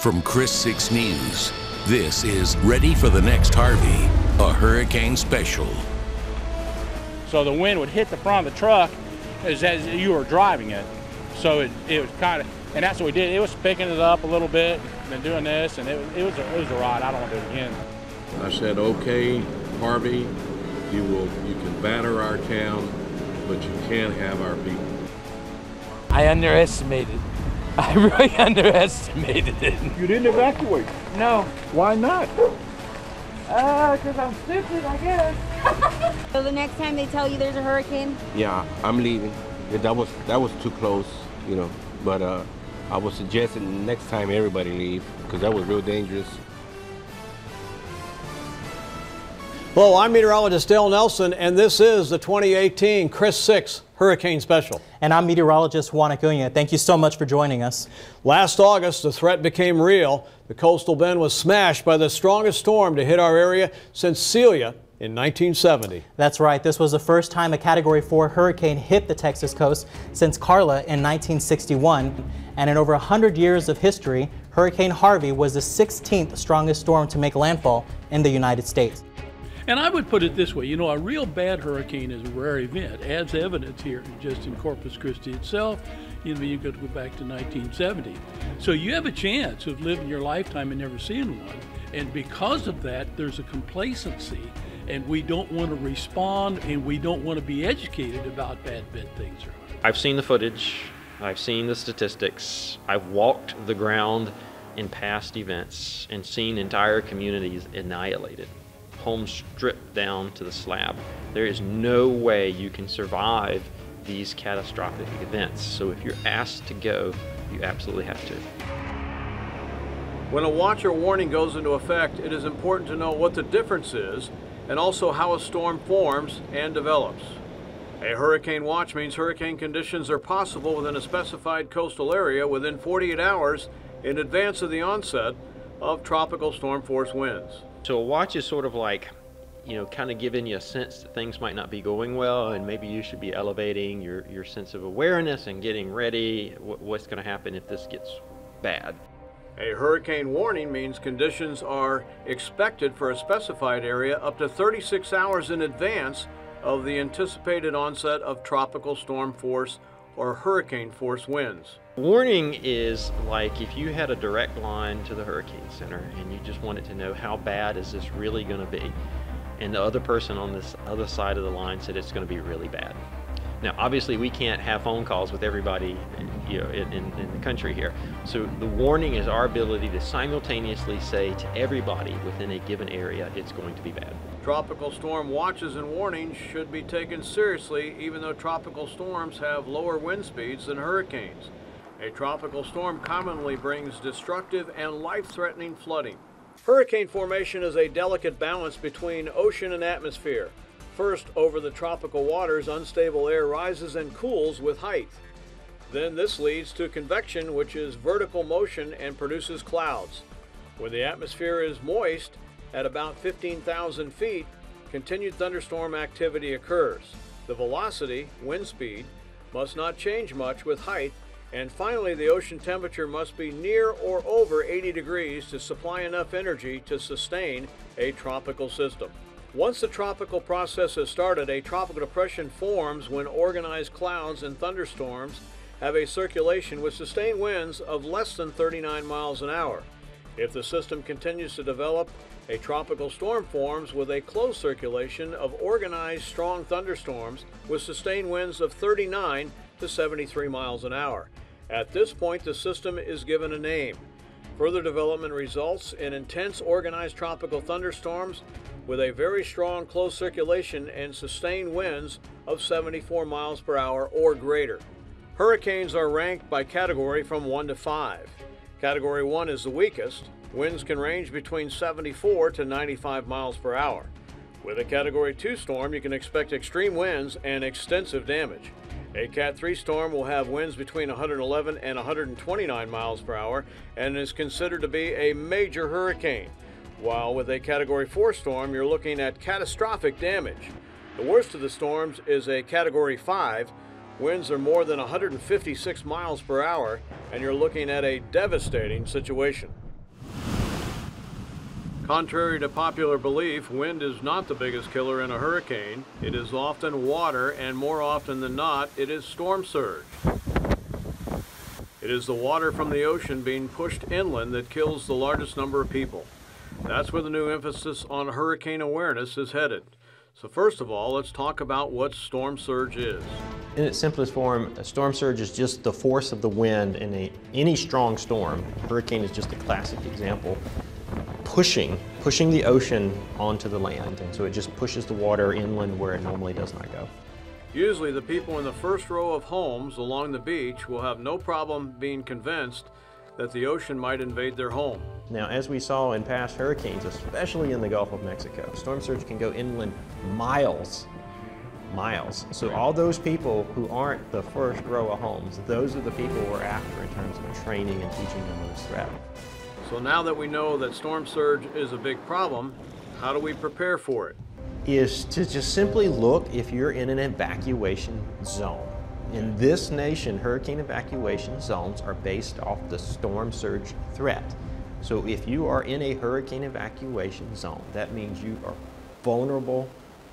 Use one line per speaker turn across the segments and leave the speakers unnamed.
From KRIS 6 News, this is Ready for the Next Harvey, a hurricane special.
So the wind would hit the front of the truck as you were driving it. So it was kind of, and that's what we did. It was picking it up a little bit and doing this, and it was a ride. I don't want to do it again.
I said, okay, Harvey, you can batter our town, but you can't have our people.
I underestimated. I really underestimated it.
You didn't evacuate?
No.
Why not?
Because I'm stupid, I guess.
So the next time they tell you there's a hurricane?
Yeah, I'm leaving. That was too close, you know. But I was suggesting next time everybody leave, because that was real dangerous.
Hello, I'm meteorologist Dale Nelson, and this is the 2018 KRIS 6 Hurricane Special.
And I'm meteorologist Juan Acuna. Thank you so much for joining us.
Last August, the threat became real. The coastal bend was smashed by the strongest storm to hit our area since Celia in 1970.
That's right. This was the first time a Category 4 hurricane hit the Texas coast since Carla in 1961. And in over 100 years of history, Hurricane Harvey was the 16th strongest storm to make landfall in the United States.
And I would put it this way, you know, a real bad hurricane is a rare event, as evidence here just in Corpus Christi itself. You know, you could go back to 1970. So you have a chance of living your lifetime and never seeing one. And because of that, there's a complacency, and we don't want to respond, and we don't want to be educated about bad things.
I've seen the footage, I've seen the statistics, I've walked the ground in past events and seen entire communities annihilated. Homes stripped down to the slab. There is no way you can survive these catastrophic events. So if you're asked to go, you absolutely have to.
When a watch or warning goes into effect, it is important to know what the difference is and also how a storm forms and develops. A hurricane watch means hurricane conditions are possible within a specified coastal area within 48 hours in advance of the onset of tropical storm force winds.
So a watch is sort of like, you know, kind of giving you a sense that things might not be going well, and maybe you should be elevating your sense of awareness and getting ready. What's going to happen if this gets bad?
A hurricane warning means conditions are expected for a specified area up to 36 hours in advance of the anticipated onset of tropical storm force or hurricane force winds.
Warning is like if you had a direct line to the hurricane center and you just wanted to know how bad is this really going to be, and the other person on this other side of the line said it's going to be really bad. Now obviously we can't have phone calls with everybody, you know, in the country here, so the warning is our ability to simultaneously say to everybody within a given area it's going to be bad.
Tropical storm watches and warnings should be taken seriously even though tropical storms have lower wind speeds than hurricanes. A tropical storm commonly brings destructive and life-threatening flooding. Hurricane formation is a delicate balance between ocean and atmosphere. First, over the tropical waters, unstable air rises and cools with height. Then this leads to convection, which is vertical motion and produces clouds. When the atmosphere is moist, at about 15,000 feet, continued thunderstorm activity occurs. The velocity, wind speed, must not change much with height, and finally the ocean temperature must be near or over 80 degrees to supply enough energy to sustain a tropical system. Once the tropical process has started, a tropical depression forms when organized clouds and thunderstorms have a circulation with sustained winds of less than 39 miles an hour. If the system continues to develop, a tropical storm forms with a closed circulation of organized strong thunderstorms with sustained winds of 39 to 73 miles an hour. At this point, the system is given a name. Further development results in intense organized tropical thunderstorms with a very strong closed circulation and sustained winds of 74 miles per hour or greater. Hurricanes are ranked by category from 1 to 5. Category 1 is the weakest. Winds can range between 74 to 95 miles per hour. With a Category 2 storm, you can expect extreme winds and extensive damage. A Cat 3 storm will have winds between 111 and 129 miles per hour and is considered to be a major hurricane. While with a Category 4 storm, you're looking at catastrophic damage. The worst of the storms is a Category 5. Winds are more than 156 miles per hour, and you're looking at a devastating situation. Contrary to popular belief, wind is not the biggest killer in a hurricane. It is often water, and more often than not, it is storm surge. It is the water from the ocean being pushed inland that kills the largest number of people. That's where the new emphasis on hurricane awareness is headed. So first of all, let's talk about what storm surge is.
In its simplest form, a storm surge is just the force of the wind in any strong storm. A hurricane is just a classic example. Pushing the ocean onto the land, and so it just pushes the water inland where it normally does not go.
Usually the people in the first row of homes along the beach will have no problem being convinced that the ocean might invade their home.
Now, as we saw in past hurricanes, especially in the Gulf of Mexico, storm surge can go inland miles. So all those people who aren't the first row of homes, those are the people we're after in terms of training and teaching them this threat.
So now that we know that storm surge is a big problem, how do we prepare for it?
Is to just simply look if you're in an evacuation zone. In this nation, hurricane evacuation zones are based off the storm surge threat. So if you are in a hurricane evacuation zone, that means you are vulnerable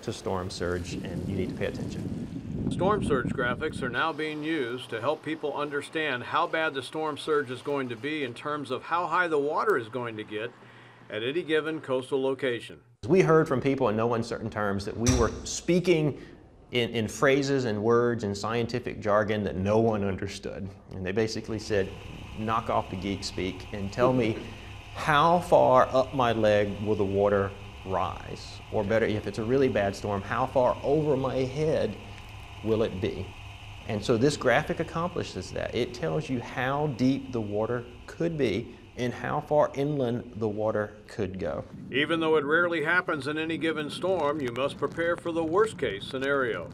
to storm surge and you need to pay attention.
Storm surge graphics are now being used to help people understand how bad the storm surge is going to be in terms of how high the water is going to get at any given coastal location.
We heard from people in no uncertain terms that we were speaking in phrases and words and scientific jargon that no one understood. And they basically said, knock off the geek speak and tell me how far up my leg will the water rise? Or better, if it's a really bad storm, how far over my head will it be? And so this graphic accomplishes that. It tells you how deep the water could be and how far inland the water could go.
Even though it rarely happens in any given storm, you must prepare for the worst case scenario.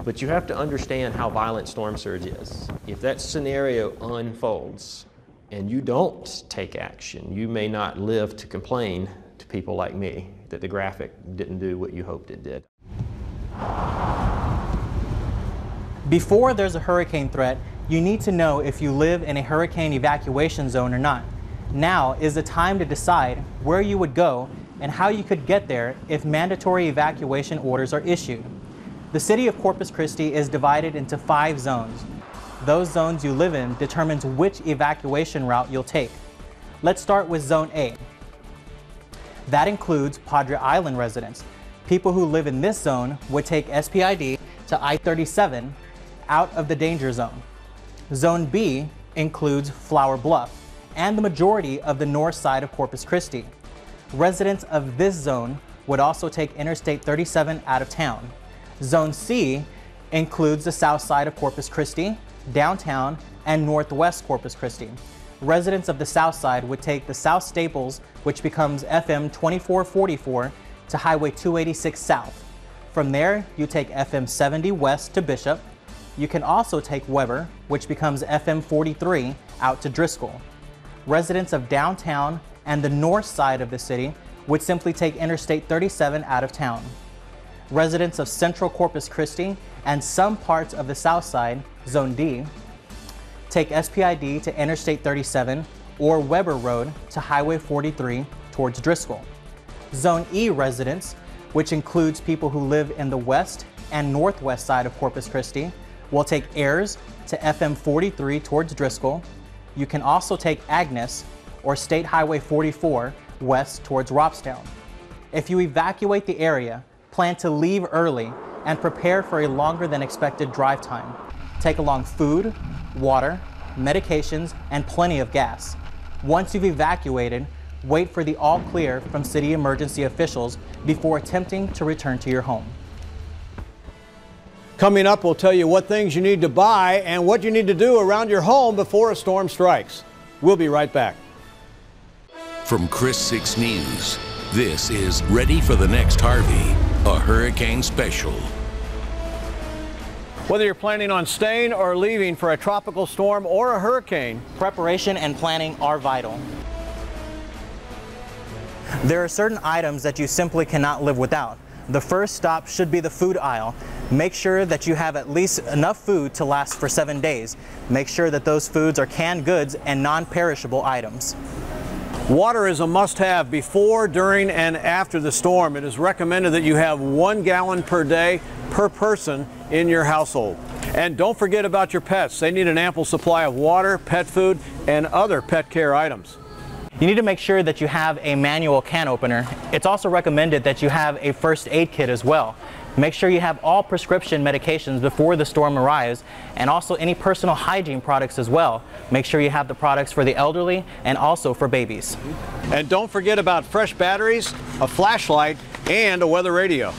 But you have to understand how violent storm surge is. If that scenario unfolds and you don't take action, you may not live to complain to people like me that the graphic didn't do what you hoped it did.
Before there's a hurricane threat, you need to know if you live in a hurricane evacuation zone or not. Now is the time to decide where you would go and how you could get there if mandatory evacuation orders are issued. The city of Corpus Christi is divided into 5 zones. Those zones you live in determines which evacuation route you'll take. Let's start with Zone A. That includes Padre Island residents. People who live in this zone would take SPID to I-37 out of the danger zone. Zone B includes Flower Bluff and the majority of the north side of Corpus Christi. Residents of this zone would also take Interstate 37 out of town. Zone C includes the south side of Corpus Christi, downtown, and northwest Corpus Christi. Residents of the south side would take the South Staples, which becomes FM 2444, to Highway 286 south. From there, you take FM 70 west to Bishop. You can also take Weber, which becomes FM 43, out to Driscoll. Residents of downtown and the north side of the city would simply take Interstate 37 out of town. Residents of central Corpus Christi and some parts of the south side, Zone D, take SPID to Interstate 37 or Weber Road to Highway 43 towards Driscoll. Zone E residents, which includes people who live in the west and northwest side of Corpus Christi, will take Ayers to FM 43 towards Driscoll. You can also take Agnes or State Highway 44 west towards Robstown. If you evacuate the area, plan to leave early and prepare for a longer than expected drive time. Take along food, water, medications, and plenty of gas. Once you've evacuated, wait for the all clear from city emergency officials before attempting to return to your home.
Coming up, we'll tell you what things you need to buy and what you need to do around your home before a storm strikes. We'll be right back.
From KRIS 6 News, this is Ready for the Next Harvey, a hurricane special.
Whether you're planning on staying or leaving for a tropical storm or a hurricane,
preparation and planning are vital. There are certain items that you simply cannot live without. The first stop should be the food aisle. Make sure that you have at least enough food to last for 7 days. Make sure that those foods are canned goods and non-perishable items.
Water is a must-have before, during, and after the storm. It is recommended that you have 1 gallon per day per person in your household. And don't forget about your pets. They need an ample supply of water, pet food, and other pet care items.
You need to make sure that you have a manual can opener. It's also recommended that you have a first aid kit as well. Make sure you have all prescription medications before the storm arrives, and also any personal hygiene products as well. Make sure you have the products for the elderly and also for babies.
And don't forget about fresh batteries, a flashlight, and a weather radio.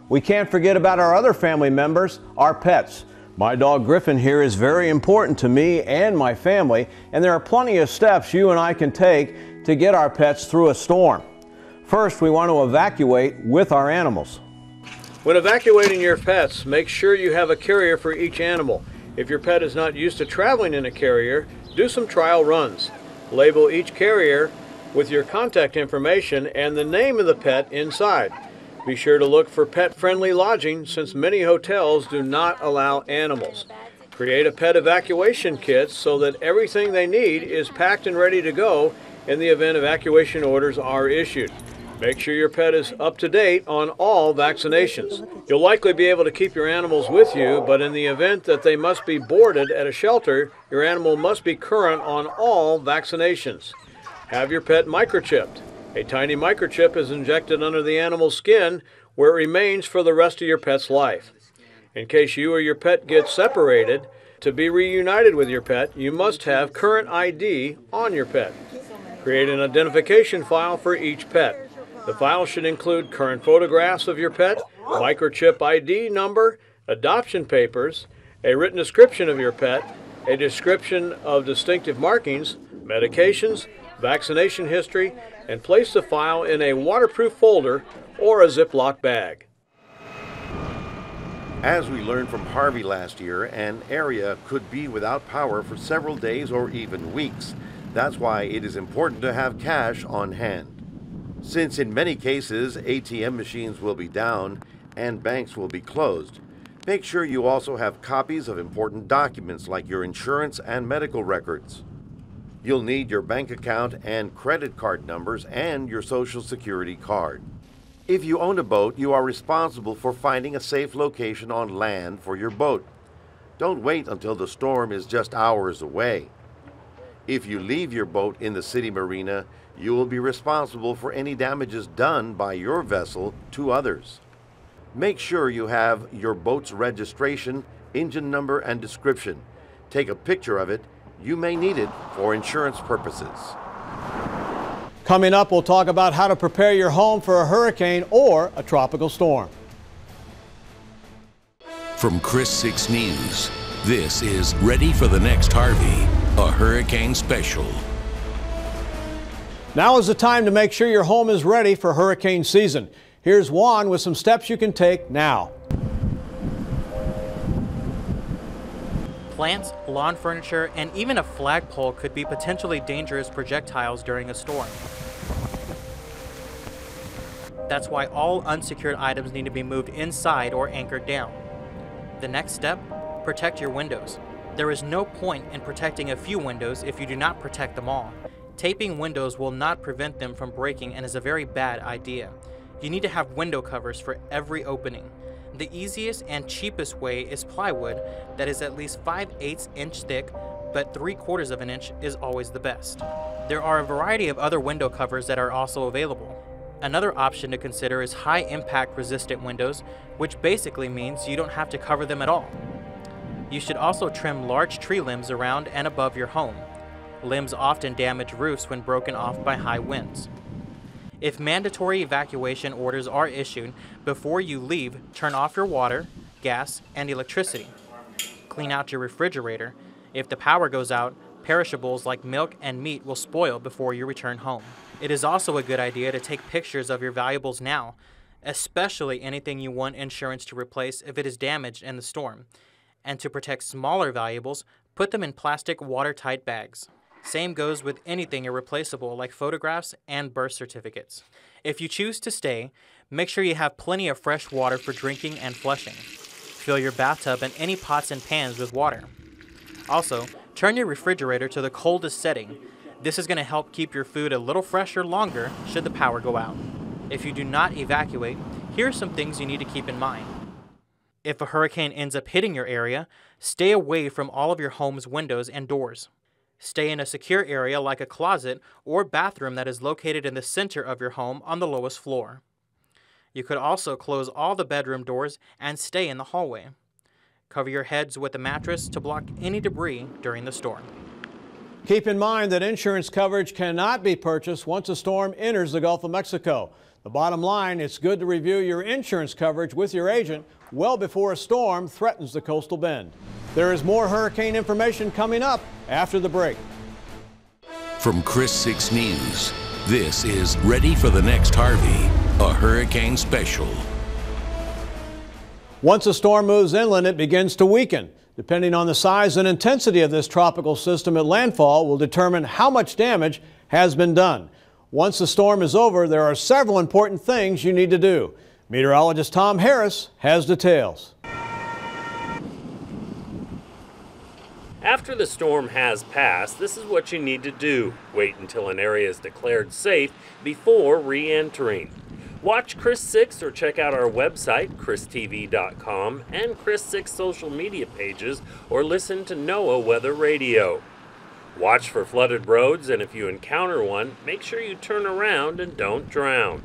We can't forget about our other family members, our pets. My dog Griffin here is very important to me and my family, and there are plenty of steps you and I can take to get our pets through a storm. First, we want to evacuate with our animals. When evacuating your pets, make sure you have a carrier for each animal. If your pet is not used to traveling in a carrier, do some trial runs. Label each carrier with your contact information and the name of the pet inside. Be sure to look for pet-friendly lodging since many hotels do not allow animals. Create a pet evacuation kit so that everything they need is packed and ready to go in the event evacuation orders are issued. Make sure your pet is up to date on all vaccinations. You'll likely be able to keep your animals with you, but in the event that they must be boarded at a shelter, your animal must be current on all vaccinations. Have your pet microchipped. A tiny microchip is injected under the animal's skin where it remains for the rest of your pet's life. In case you or your pet get separated, to be reunited with your pet, you must have current ID on your pet. Create an identification file for each pet. The file should include current photographs of your pet, microchip ID number, adoption papers, a written description of your pet, a description of distinctive markings, medications, vaccination history, and place the file in a waterproof folder or a Ziploc bag.
As we learned from Harvey last year, an area could be without power for several days or even weeks. That's why it is important to have cash on hand. Since in many cases ATM machines will be down and banks will be closed, make sure you also have copies of important documents like your insurance and medical records. You'll need your bank account and credit card numbers and your Social Security card. If you own a boat, you are responsible for finding a safe location on land for your boat. Don't wait until the storm is just hours away. If you leave your boat in the city marina, you will be responsible for any damages done by your vessel to others. Make sure you have your boat's registration, engine number, and description. Take a picture of it. You may need it for insurance purposes.
Coming up, we'll talk about how to prepare your home for a hurricane or a tropical storm.
From KRIS 6 News, this is Ready for the Next Harvey, a hurricane special.
Now is the time to make sure your home is ready for hurricane season. Here's Juan with some steps you can take now.
Plants, lawn furniture, and even a flagpole could be potentially dangerous projectiles during a storm. That's why all unsecured items need to be moved inside or anchored down. The next step, protect your windows. There is no point in protecting a few windows if you do not protect them all. Taping windows will not prevent them from breaking and is a very bad idea. You need to have window covers for every opening. The easiest and cheapest way is plywood that is at least 5/8 inch thick, but 3/4 of an inch is always the best. There are a variety of other window covers that are also available. Another option to consider is high impact resistant windows, which basically means you don't have to cover them at all. You should also trim large tree limbs around and above your home. Limbs often damage roofs when broken off by high winds. If mandatory evacuation orders are issued, before you leave, turn off your water, gas, and electricity. Clean out your refrigerator. If the power goes out, perishables like milk and meat will spoil before you return home. It is also a good idea to take pictures of your valuables now, especially anything you want insurance to replace if it is damaged in the storm. And to protect smaller valuables, put them in plastic watertight bags. Same goes with anything irreplaceable like photographs and birth certificates. If you choose to stay, make sure you have plenty of fresh water for drinking and flushing. Fill your bathtub and any pots and pans with water. Also, turn your refrigerator to the coldest setting. This is going to help keep your food a little fresher longer should the power go out. If you do not evacuate, here are some things you need to keep in mind. If a hurricane ends up hitting your area, stay away from all of your home's windows and doors. Stay in a secure area like a closet or bathroom that is located in the center of your home on the lowest floor. You could also close all the bedroom doors and stay in the hallway. Cover your heads with a mattress to block any debris during the storm.
Keep in mind that insurance coverage cannot be purchased once a storm enters the Gulf of Mexico. The bottom line, it's good to review your insurance coverage with your agent well before a storm threatens the coastal bend. There is more hurricane information coming up after the break.
From KRIS 6 News, this is Ready for the Next Harvey, a hurricane special.
Once a storm moves inland, it begins to weaken. Depending on the size and intensity of this tropical system at landfall will determine how much damage has been done. Once the storm is over, there are several important things you need to do. Meteorologist Tom Harris has details.
After the storm has passed, this is what you need to do. Wait until an area is declared safe before re-entering. Watch KRIS 6 or check out our website, KRISTV.com, and KRIS 6 social media pages, or listen to NOAA Weather Radio. Watch for flooded roads, and if you encounter one, make sure you turn around and don't drown.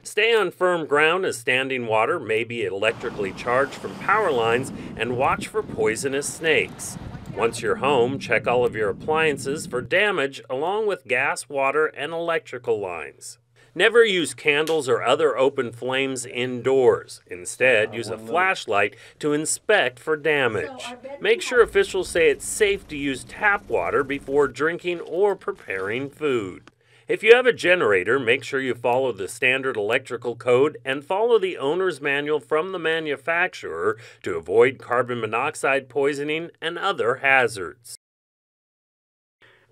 Stay on firm ground as standing water may be electrically charged from power lines, and watch for poisonous snakes. Once you're home, check all of your appliances for damage along with gas, water, and electrical lines. Never use candles or other open flames indoors. Instead, use a flashlight to inspect for damage. Make sure officials say it's safe to use tap water before drinking or preparing food. If you have a generator, make sure you follow the standard electrical code and follow the owner's manual from the manufacturer to avoid carbon monoxide poisoning and other hazards.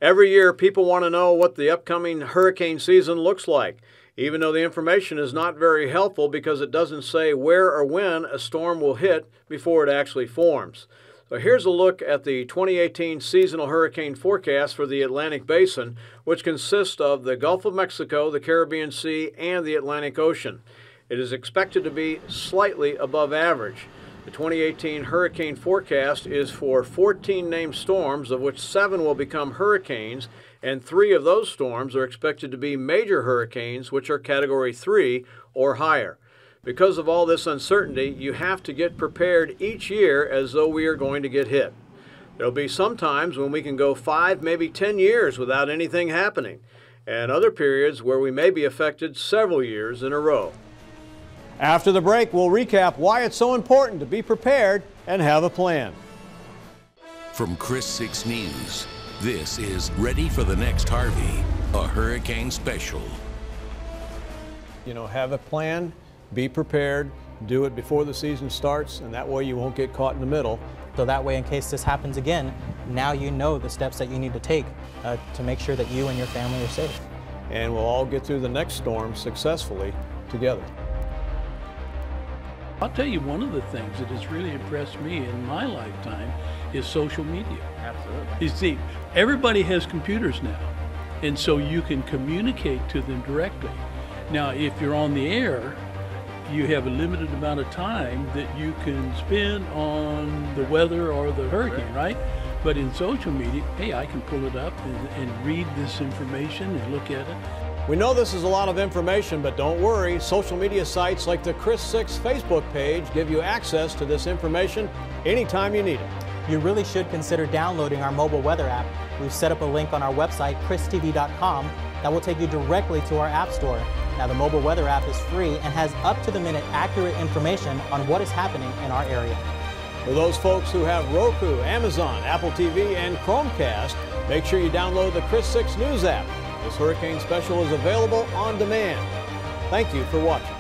Every year, people want to know what the upcoming hurricane season looks like, even though the information is not very helpful because it doesn't say where or when a storm will hit before it actually forms. So here's a look at the 2018 seasonal hurricane forecast for the Atlantic Basin, which consists of the Gulf of Mexico, the Caribbean Sea, and the Atlantic Ocean. It is expected to be slightly above average. The 2018 hurricane forecast is for 14 named storms, of which 7 will become hurricanes, and 3 of those storms are expected to be major hurricanes, which are Category 3 or higher. Because of all this uncertainty, you have to get prepared each year as though we are going to get hit. There'll be some times when we can go 5, maybe 10 years without anything happening, and other periods where we may be affected several years in a row. After the break, we'll recap why it's so important to be prepared and have a plan.
From KRIS 6 News, this is Ready for the Next Harvey, a hurricane special.
You know, have a plan, be prepared, do it before the season starts, and that way you won't get caught in the middle.
So that way, in case this happens again, now you know the steps that you need to take to make sure that you and your family are safe.
And we'll all get through the next storm successfully together.
I'll tell you, one of the things that has really impressed me in my lifetime is social media.
Absolutely.
You see, everybody has computers now, and so you can communicate to them directly. Now, if you're on the air, you have a limited amount of time that you can spend on the weather or the hurricane, right? But in social media, hey, I can pull it up and read this information and look at it.
We know this is a lot of information, but don't worry. Social media sites like the KRIS 6 Facebook page give you access to this information anytime you need it.
You really should consider downloading our mobile weather app. We've set up a link on our website, KRISTV.com, that will take you directly to our app store. Now, the mobile weather app is free and has up-to-the-minute accurate information on what is happening in our area.
For those folks who have Roku, Amazon, Apple TV, and Chromecast, make sure you download the KRIS 6 News app. This hurricane special is available on demand. Thank you for watching.